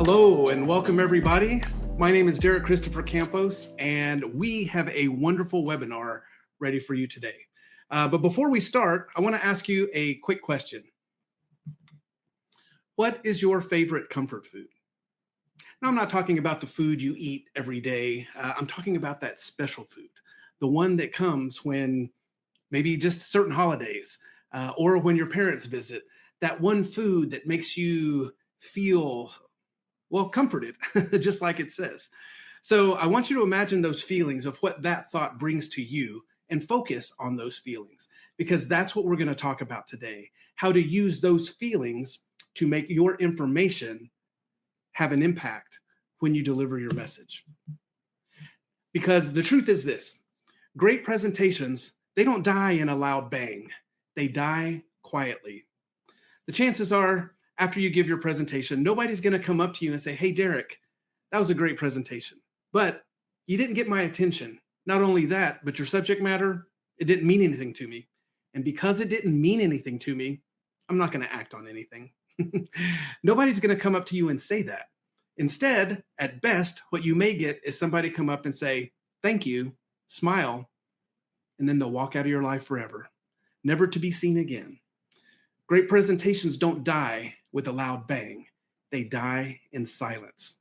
Hello and welcome everybody. My name is Derek Christopher Campos and we have a wonderful webinar ready for you today. But before we start, I want to ask you a quick question. What is your favorite comfort food? Now, I'm not talking about the food you eat every day. I'm talking about that special food, the one that comes when maybe just certain holidays or when your parents visit, that one food that makes you feel comforted, just like it says. So I want you to imagine those feelings of what that thought brings to you and focus on those feelings, because that's what we're going to talk about today, how to use those feelings to make your information have an impact when you deliver your message. Because the truth is this, great presentations, they don't die in a loud bang. They die quietly. The chances are, after you give your presentation, nobody's going to come up to you and say, "Hey, Derek, that was a great presentation, but you didn't get my attention. Not only that, but your subject matter, it didn't mean anything to me. And because it didn't mean anything to me, I'm not going to act on anything." Nobody's going to come up to you and say that. Instead, at best, what you may get is somebody come up and say, "Thank you," smile, and then they'll walk out of your life forever, never to be seen again. Great presentations don't die with a loud bang. They die in silence.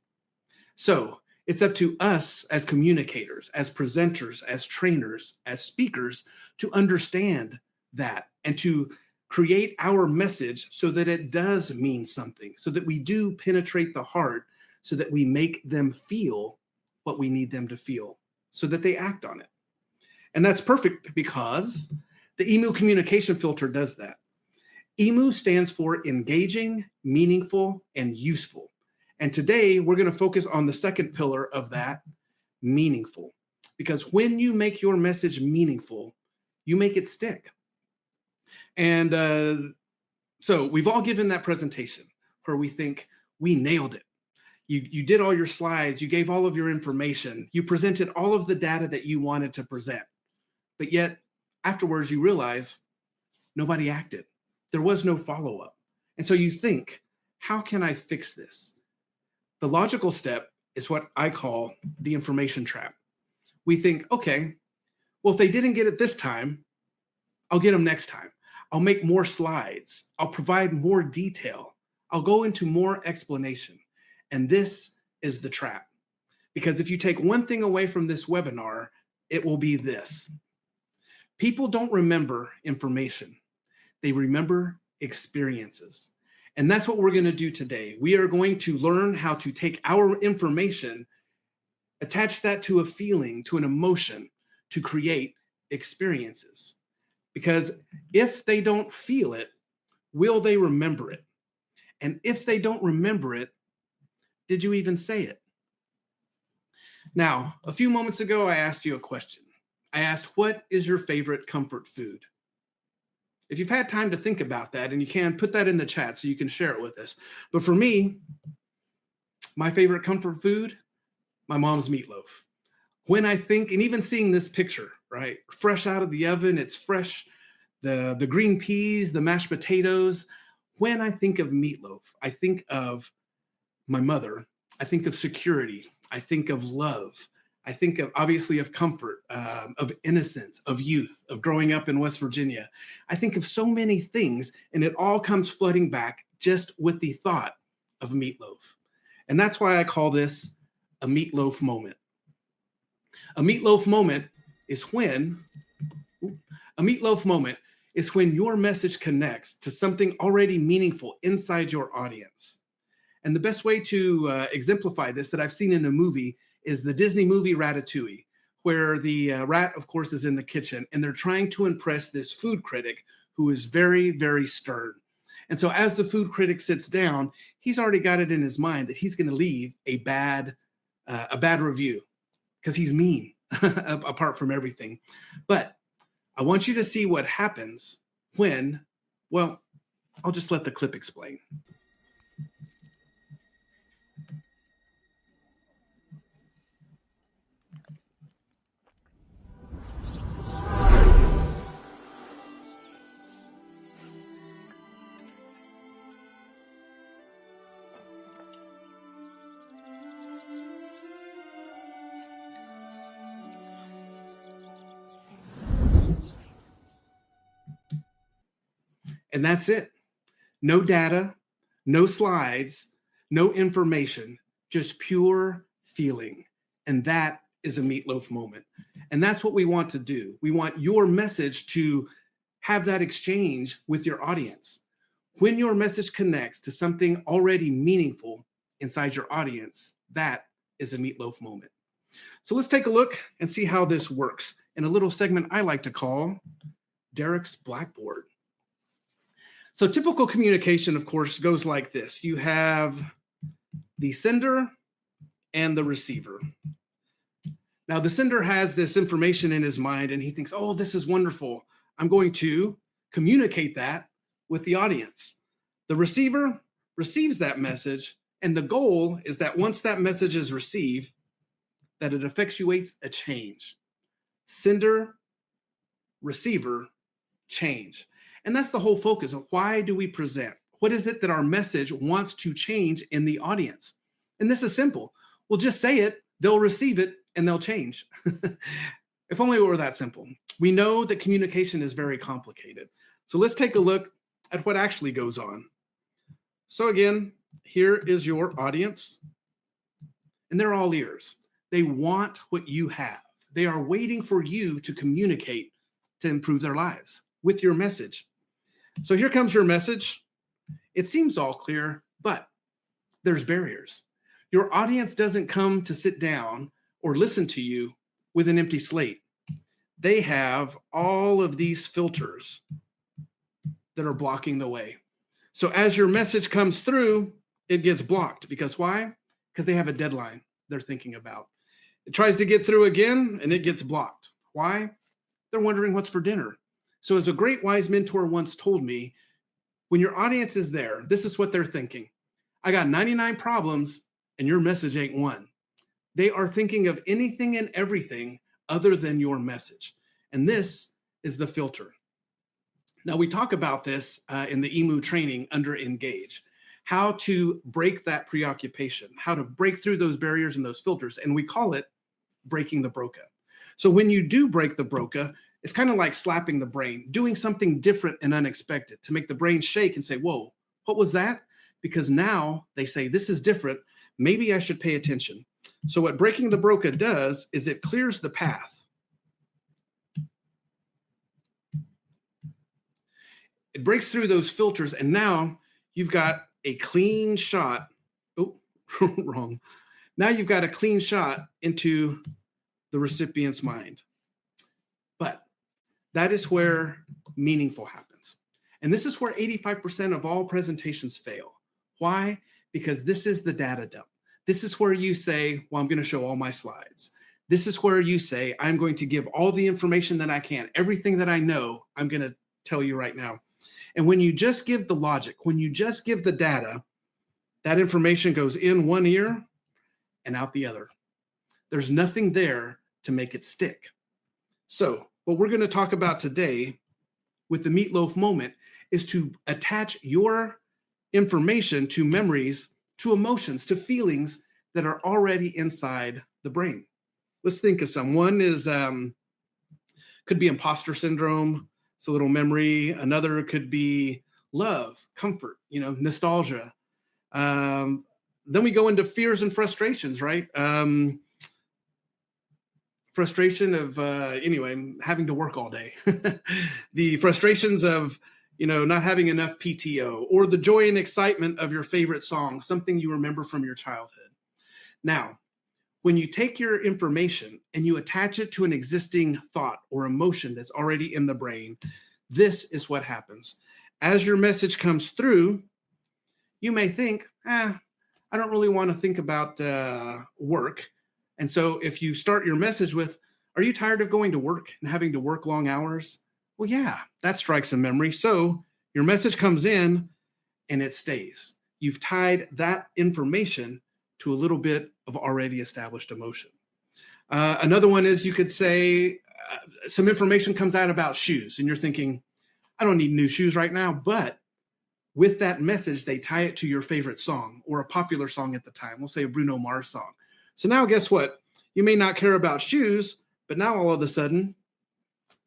So it's up to us as communicators, as presenters, as trainers, as speakers to understand that and to create our message so that it does mean something, so that we do penetrate the heart, so that we make them feel what we need them to feel, so that they act on it. And that's perfect because the EMU communication filter does that. EMU stands for engaging, meaningful, and useful. And today we're going to focus on the second pillar of that, meaningful. Because when you make your message meaningful, you make it stick. And so we've all given that presentation where we think we nailed it. You did all your slides, you gave all of your information, you presented all of the data that you wanted to present. But yet afterwards you realize nobody acted. There was no follow-up. And so you think, how can I fix this? The logical step is what I call the information trap. We think, okay, well, if they didn't get it this time, I'll get them next time. I'll make more slides. I'll provide more detail. I'll go into more explanation. And this is the trap. Because if you take one thing away from this webinar, it will be this. People don't remember information. They remember experiences. And that's what we're going to do today. We are going to learn how to take our information, attach that to a feeling, to an emotion, to create experiences. Because if they don't feel it, will they remember it? And if they don't remember it, did you even say it? Now, a few moments ago, I asked you a question. I asked, what is your favorite comfort food? If you've had time to think about that, and you can, put that in the chat so you can share it with us. But for me, my favorite comfort food, my mom's meatloaf. When I think, and even seeing this picture, right, fresh out of the oven, it's fresh, the green peas, the mashed potatoes. When I think of meatloaf, I think of my mother. I think of security. I think of love. I think of, obviously, of comfort, of innocence, of youth, of growing up in West Virginia. I think of so many things, and it all comes flooding back just with the thought of meatloaf. And that's why I call this a meatloaf moment. A meatloaf moment is when your message connects to something already meaningful inside your audience. And the best way to exemplify this that I've seen in a movie is the Disney movie Ratatouille, where the rat, of course, is in the kitchen, and they're trying to impress this food critic who is very, very stern. And so as the food critic sits down, he's already got it in his mind that he's going to leave a bad review because he's mean, apart from everything. But I want you to see what happens when, well, I'll just let the clip explain. And that's it. No data, no slides, no information, just pure feeling. And that is a meatloaf moment. And that's what we want to do. We want your message to have that exchange with your audience. When your message connects to something already meaningful inside your audience, that is a meatloaf moment. So let's take a look and see how this works in a little segment I like to call Derek's Blackboard. So typical communication, of course, goes like this. You have the sender and the receiver. Now, the sender has this information in his mind and he thinks, oh, this is wonderful. I'm going to communicate that with the audience. The receiver receives that message, and the goal is that once that message is received, that it effectuates a change. Sender, receiver, change. And that's the whole focus of why do we present? What is it that our message wants to change in the audience? And this is simple. We'll just say it, they'll receive it, and they'll change. If only it were that simple. We know that communication is very complicated. So let's take a look at what actually goes on. So again, here is your audience, and they're all ears. They want what you have. They are waiting for you to communicate to improve their lives with your message. So here comes your message. It seems all clear, but there's barriers. Your audience doesn't come to sit down or listen to you with an empty slate. They have all of these filters that are blocking the way. So as your message comes through, it gets blocked. Because why? Because they have a deadline they're thinking about. It tries to get through again and it gets blocked. Why? They're wondering what's for dinner. So as a great wise mentor once told me, when your audience is there, this is what they're thinking. I got 99 problems and your message ain't one. They are thinking of anything and everything other than your message. And this is the filter. Now, we talk about this in the EMU training under Engage, how to break that preoccupation, how to break through those barriers and those filters. And we call it breaking the broca. So when you do break the broca, it's kind of like slapping the brain, doing something different and unexpected to make the brain shake and say, whoa, what was that? Because now they say, this is different. Maybe I should pay attention. So what breaking the broca does is it clears the path. It breaks through those filters, and now you've got a clean shot. Oh, wrong. Now you've got a clean shot into the recipient's mind. But that is where meaningful happens. And this is where 85% of all presentations fail. Why? Because this is the data dump. This is where you say, well, I'm going to show all my slides. This is where you say, I'm going to give all the information that I can. Everything that I know, I'm going to tell you right now. And when you just give the logic, when you just give the data, that information goes in one ear and out the other. There's nothing there to make it stick. So what we're going to talk about today with the Meatloaf Moment is to attach your information to memories, to emotions, to feelings that are already inside the brain. Let's think of some. One is could be imposter syndrome. It's a little memory. Another could be love, comfort, nostalgia. Then we go into fears and frustrations, right? Frustration of, having to work all day. The frustrations of, not having enough PTO, or the joy and excitement of your favorite song, something you remember from your childhood. Now, when you take your information and you attach it to an existing thought or emotion that's already in the brain, this is what happens. As your message comes through, you may think, I don't really want to think about work. And so if you start your message with, are you tired of going to work and having to work long hours? Well, yeah, that strikes a memory. So your message comes in and it stays. You've tied that information to a little bit of already established emotion. Another one is you could say some information comes out about shoes and you're thinking, I don't need new shoes right now. But with that message, they tie it to your favorite song or a popular song at the time. We'll say a Bruno Mars song. So now guess what? You may not care about shoes, but now all of a sudden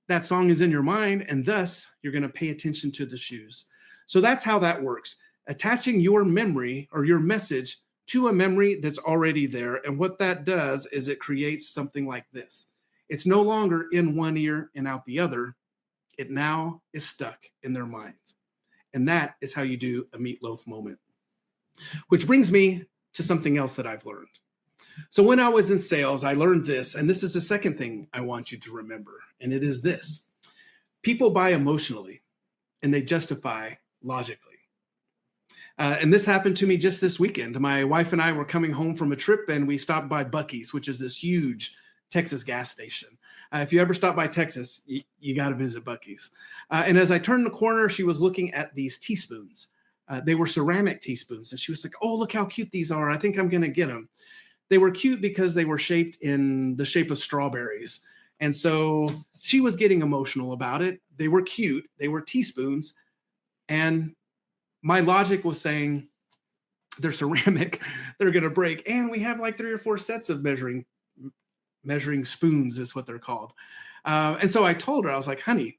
that song is in your mind, and thus you're going to pay attention to the shoes. So that's how that works. Attaching your memory or your message to a memory that's already there. And what that does is it creates something like this. It's no longer in one ear and out the other. It now is stuck in their minds. And that is how you do a meatloaf moment. Which brings me to something else that I've learned. So when I was in sales, I learned this, and this is the second thing I want you to remember, and it is this. People buy emotionally, and they justify logically. And this happened to me just this weekend. My wife and I were coming home from a trip, and we stopped by Buc-ee's, which is this huge Texas gas station. If you ever stop by Texas, you got to visit Buc-ee's. And as I turned the corner, she was looking at these teaspoons. They were ceramic teaspoons, and she was like, "Oh, look how cute these are. I think I'm going to get them." They were cute because they were shaped in the shape of strawberries. And so she was getting emotional about it. They were cute. They were teaspoons. And my logic was saying, they're ceramic, they're going to break. And we have like 3 or 4 sets of measuring spoons is what they're called. And so I told her, I was like, "Honey,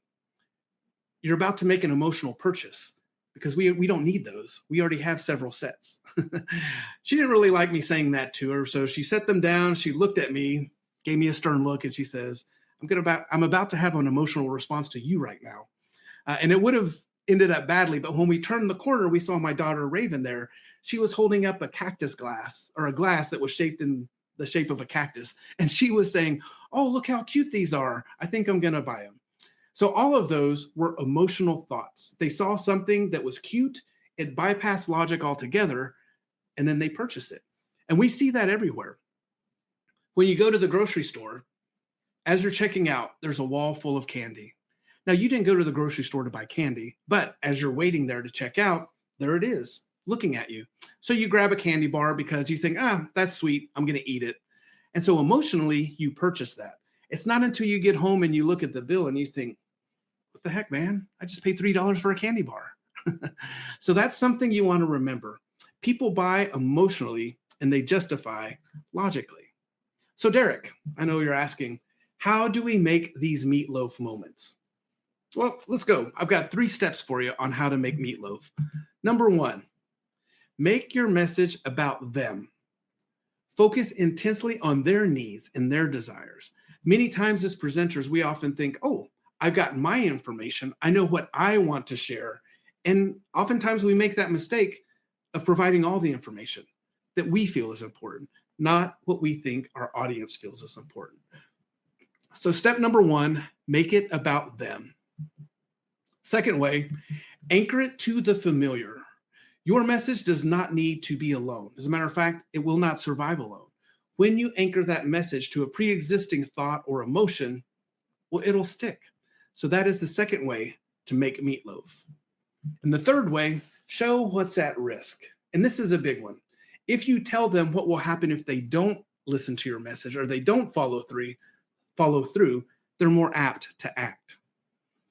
you're about to make an emotional purchase because we don't need those. We already have several sets." She didn't really like me saying that to her. So she set them down. She looked at me, gave me a stern look, and she says, I'm about to have an emotional response to you right now. And it would have ended up badly. But when we turned the corner, we saw my daughter Raven there. She was holding up a cactus glass, or a glass that was shaped in the shape of a cactus. And she was saying, "Oh, look how cute these are. I think I'm going to buy them." So all of those were emotional thoughts. They saw something that was cute, it bypassed logic altogether, and then they purchase it. And we see that everywhere. When you go to the grocery store, as you're checking out, there's a wall full of candy. Now, you didn't go to the grocery store to buy candy, but as you're waiting there to check out, there it is, looking at you. So you grab a candy bar because you think, that's sweet, I'm going to eat it. And so emotionally, you purchase that. It's not until you get home and you look at the bill and you think, "What the heck, man? I just paid $3 for a candy bar." So that's something you want to remember. People buy emotionally and they justify logically. So Derek, I know you're asking, how do we make these meatloaf moments? Well, let's go. I've got 3 steps for you on how to make meatloaf. Number 1, make your message about them. Focus intensely on their needs and their desires. Many times as presenters, we often think, "Oh, I've got my information. I know what I want to share." And oftentimes we make that mistake of providing all the information that we feel is important, not what we think our audience feels is important. So step number 1, make it about them. Second way, anchor it to the familiar. Your message does not need to be alone. As a matter of fact, it will not survive alone. When you anchor that message to a pre-existing thought or emotion, well, it'll stick. So that is the second way to make meatloaf. And the third way, show what's at risk. And this is a big one. If you tell them what will happen if they don't listen to your message or they don't follow through, they're more apt to act.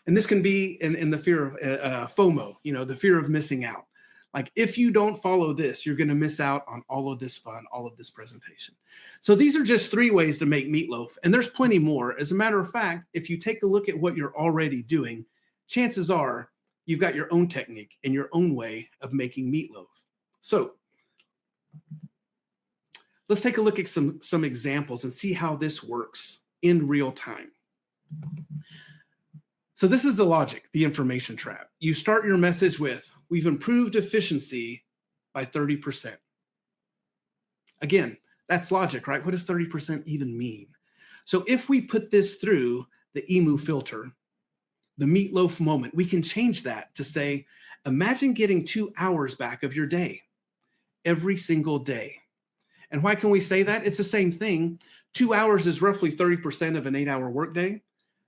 And this can be in the fear of FOMO, the fear of missing out. Like, if you don't follow this, you're going to miss out on all of this fun, all of this presentation. So these are just 3 ways to make meatloaf, and there's plenty more. As a matter of fact, if you take a look at what you're already doing, chances are you've got your own technique and your own way of making meatloaf. So let's take a look at some examples and see how this works in real time. So this is the logic, the information trap. You start your message with, "We've improved efficiency by 30%. Again, that's logic, right? What does 30% even mean? So if we put this through the EMU filter, the meatloaf moment, we can change that to say, imagine getting 2 hours back of your day every single day. And why can we say that? It's the same thing. 2 hours is roughly 30% of an 8-hour workday.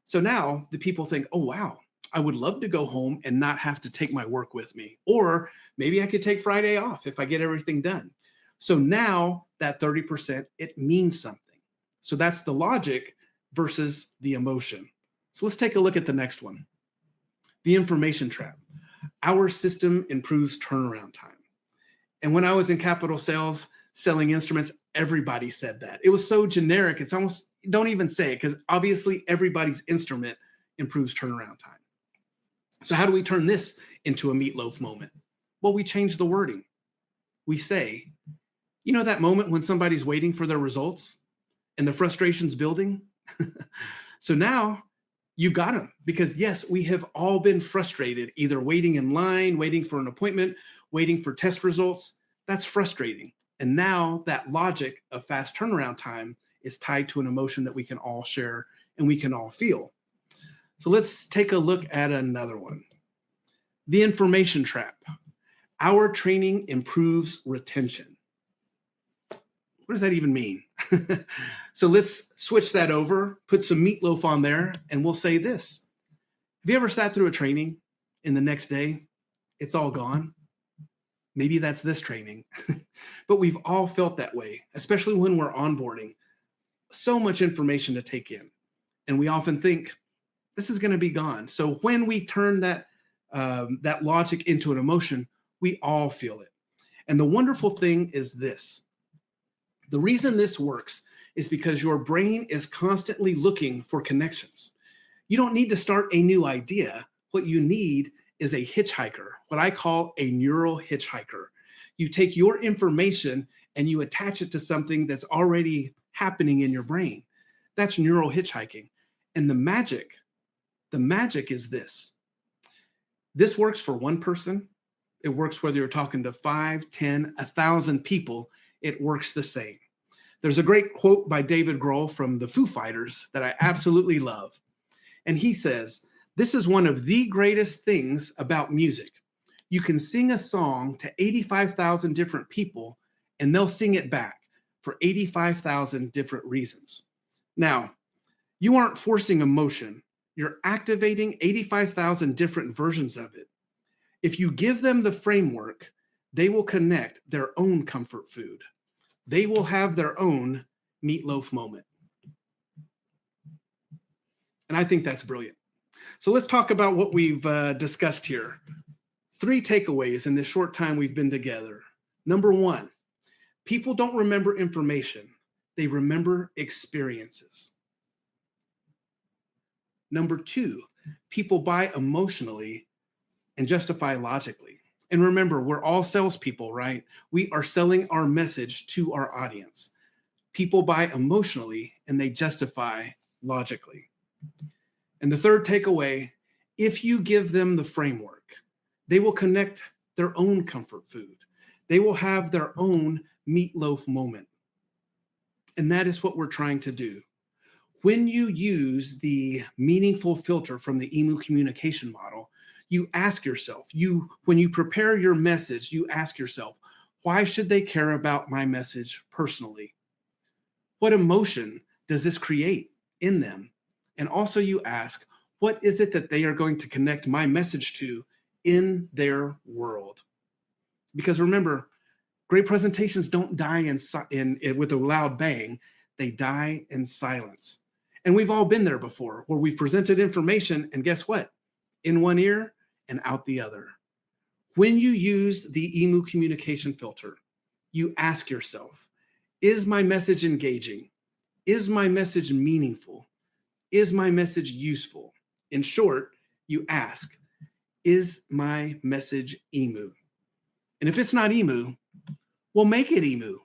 So now the people think, "Oh, wow, I would love to go home and not have to take my work with me. Or maybe I could take Friday off if I get everything done." So now that 30%, it means something. So that's the logic versus the emotion. So let's take a look at the next one. The information trap. Our system improves turnaround time. And when I was in capital sales selling instruments, everybody said that. It was so generic. It's almost, don't even say it, because obviously everybody's instrument improves turnaround time. So how do we turn this into a meatloaf moment? Well, we change the wording. We say, you know that moment when somebody's waiting for their results and the frustration's building? So now you've got them, because yes, we have all been frustrated, either waiting in line, waiting for an appointment, waiting for test results. That's frustrating. And now that logic of fast turnaround time is tied to an emotion that we can all share and we can all feel. So let's take a look at another one. The information trap. Our training improves retention. What does that even mean? So let's switch that over, put some meatloaf on there, and we'll say this. Have you ever sat through a training and the next day it's all gone? Maybe that's this training. But we've all felt that way, especially when we're onboarding. So much information to take in. And we often think, this is going to be gone. So when we turn that logic into an emotion, we all feel it. And the wonderful thing is this. The reason this works is because your brain is constantly looking for connections. You don't need to start a new idea. What you need is a hitchhiker, what I call a neural hitchhiker. You take your information and you attach it to something that's already happening in your brain. That's neural hitchhiking. And the magic is this. This works for one person. It works whether you're talking to 5, 10, 1,000 people. It works the same. There's a great quote by David Grohl from the Foo Fighters that I absolutely love. And he says, this is one of the greatest things about music. You can sing a song to 85,000 different people and they'll sing it back for 85,000 different reasons. Now, you aren't forcing emotion. You're activating 85,000 different versions of it. If you give them the framework, they will connect their own comfort food. They will have their own meatloaf moment. And I think that's brilliant. So let's talk about what we've discussed here. 3 takeaways in this short time we've been together. Number 1, people don't remember information. They remember experiences. Number 2, people buy emotionally and justify logically. And remember, we're all salespeople, right? We are selling our message to our audience. People buy emotionally and they justify logically. And the third takeaway, if you give them the framework, they will connect their own comfort food. They will have their own meatloaf moment. And that is what we're trying to do. When you use the meaningful filter from the EMU communication model, you ask yourself, when you prepare your message, you ask yourself, why should they care about my message personally? What emotion does this create in them? And also you ask, what is it that they are going to connect my message to in their world? Because remember, great presentations don't die with a loud bang. They die in silence. And we've all been there before, where we've presented information and guess what? In one ear and out the other. When you use the EMU communication filter, you ask yourself, is my message engaging? Is my message meaningful? Is my message useful? In short, you ask, is my message EMU? And if it's not EMU, well, make it EMU.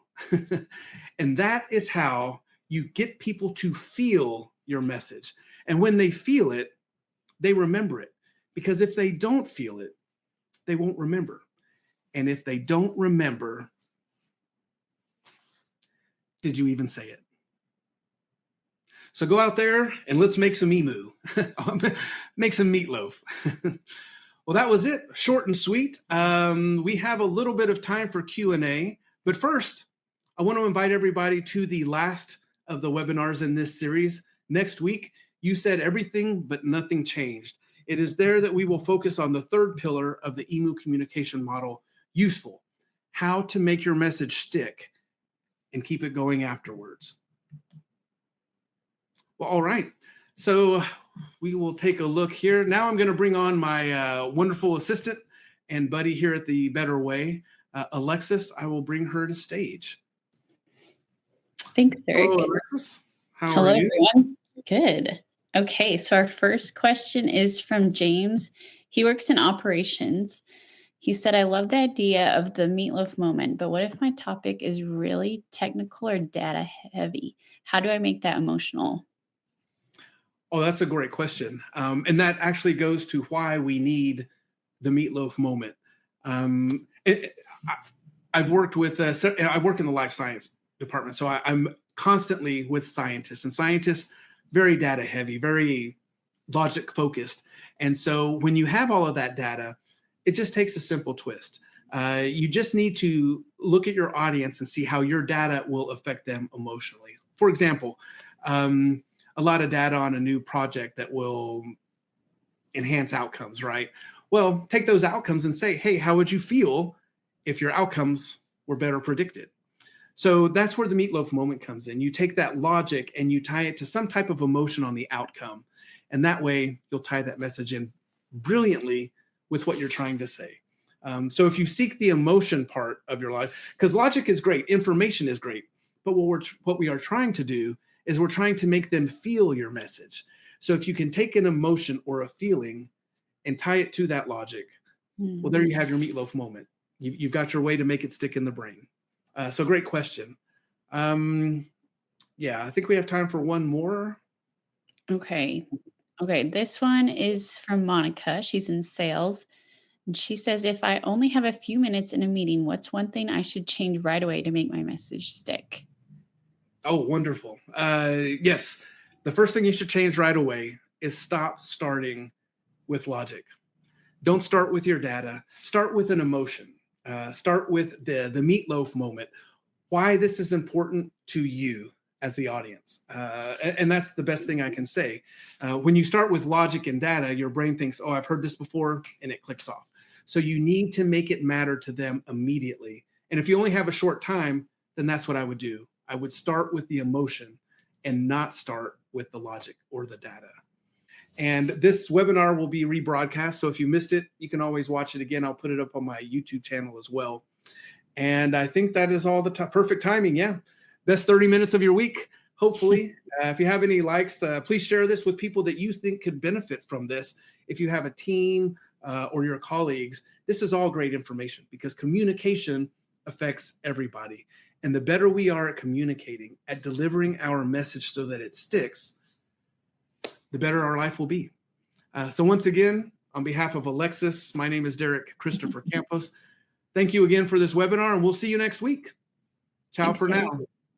And that is how you get people to feel your message. And when they feel it, they remember it. Because if they don't feel it, they won't remember. And if they don't remember, did you even say it? So go out there and let's make some EMU. Make some meatloaf. Well, that was it. Short and sweet. We have a little bit of time for Q&A. But first, I want to invite everybody to the last of the webinars in this series. Next week, you said everything, but nothing changed. It is there that we will focus on the third pillar of the EMU communication model, useful, how to make your message stick and keep it going afterwards. Well, all right. So we will take a look here. Now I'm going to bring on my wonderful assistant and buddy here at the Better Way, Alexis. I will bring her to stage. Thanks, Eric. Hello, Alexis. How Hello, are you? everyone. Good. Okay, so our first question is from James. He works in operations. He said, I love the idea of the meatloaf moment, but what if my topic is really technical or data heavy? How do I make that emotional? Oh, that's a great question. And that actually goes to why we need the meatloaf moment. Um, it, I, I've worked with, I work in the life science department, so I'm constantly with scientists, and scientists very data heavy, very logic focused. And so when you have all of that data, it just takes a simple twist. You just need to look at your audience and see how your data will affect them emotionally. For example, um, a lot of data on a new project that will enhance outcomes, right? Well, take those outcomes and say, hey, how would you feel if your outcomes were better predicted? So that's where the meatloaf moment comes in. You take that logic and you tie it to some type of emotion on the outcome. And that way you'll tie that message in brilliantly with what you're trying to say. So if you seek the emotion part of your life, because logic is great, information is great, but what we are trying to do is we're trying to make them feel your message. So if you can take an emotion or a feeling and tie it to that logic, well, there you have your meatloaf moment. You've got your way to make it stick in the brain. So great question. Yeah, I think we have time for one more. Okay. Okay. This one is from Monica. She's in sales. And she says, if I only have a few minutes in a meeting, what's one thing I should change right away to make my message stick? Oh, wonderful. Yes, the first thing you should change right away is stop starting with logic. Don't start with your data. Start with an emotion. Start with the meatloaf moment. Why this is important to you as the audience. And that's the best thing I can say. When you start with logic and data, your brain thinks, oh, I've heard this before, and it clicks off. So you need to make it matter to them immediately. And if you only have a short time, then that's what I would do. I would start with the emotion and not start with the logic or the data. And this webinar will be rebroadcast. So if you missed it, you can always watch it again. I'll put it up on my YouTube channel as well. And I think that is all the perfect timing. Yeah. Best 30 minutes of your week, hopefully. If you have any likes, please share this with people that you think could benefit from this. If you have a team or your colleagues, this is all great information because communication affects everybody. And the better we are at communicating, at delivering our message so that it sticks, the better our life will be. So once again, on behalf of Alexis, my name is Derek Christopher Campos. Thank you again for this webinar, and we'll see you next week. Ciao. Thanks, for now.